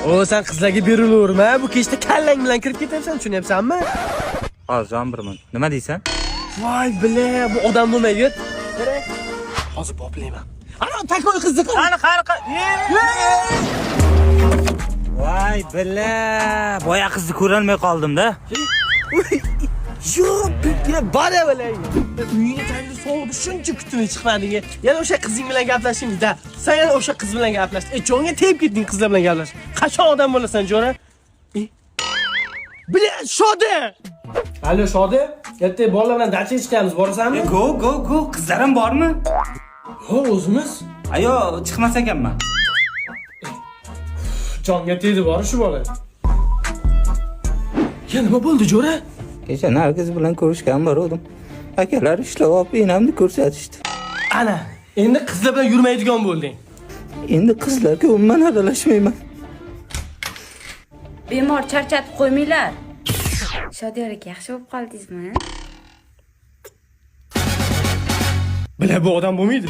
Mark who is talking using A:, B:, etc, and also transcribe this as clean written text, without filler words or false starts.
A: O sen qizlarga berilaverma. Bu kechda kallang bilan kirib ketyapsan, tushunyapsanmi?
B: Hozir birman. Nima deysan?
A: Voy bile, bu odam bo'lmaydi. Kerak. Hozir boplayman. Ana takoy qizni qil.
B: Qani qani. Voy billa, boya qizni ko'rolmay qoldim-da.
A: Yo'q, ya bora bilan. Uyingga tayyor sovuqda shuncha kutmay chiqmading. Yana o'sha qizing bilan gaplashingda. Sen yana o'sha qiz bilan gaplashding. Jonga tegib ketding qizlar bilan gaplash. Qachon odam bo'lasan, Jona? Bile, Shodi. Alo, Shodi. Erta bolalar bilan dachaga chiqamiz, borasanmi?
B: Go, qizlarim bormi?
A: Ho, o'zimiz.
B: Ayo, chiqmas ekanman.
A: Jonga tegdi borishi bola. Ya nima bo'ldi, Jo'ra?
B: Kecha Nargiz bilan ko'rishgan bor edim. Akalar ishlab olib, enamni ko'rsatishdi.
A: Ana, endi qizlar bilan yurmaydigan bo'lding.
B: Endi qizlarga umuman aralashmayman.
C: Bemor charchatib qo'ymanglar. Shodiyor aka, yaxshi bo'lib qoldingizmi?
A: Bila bu odam bo'lmaydi.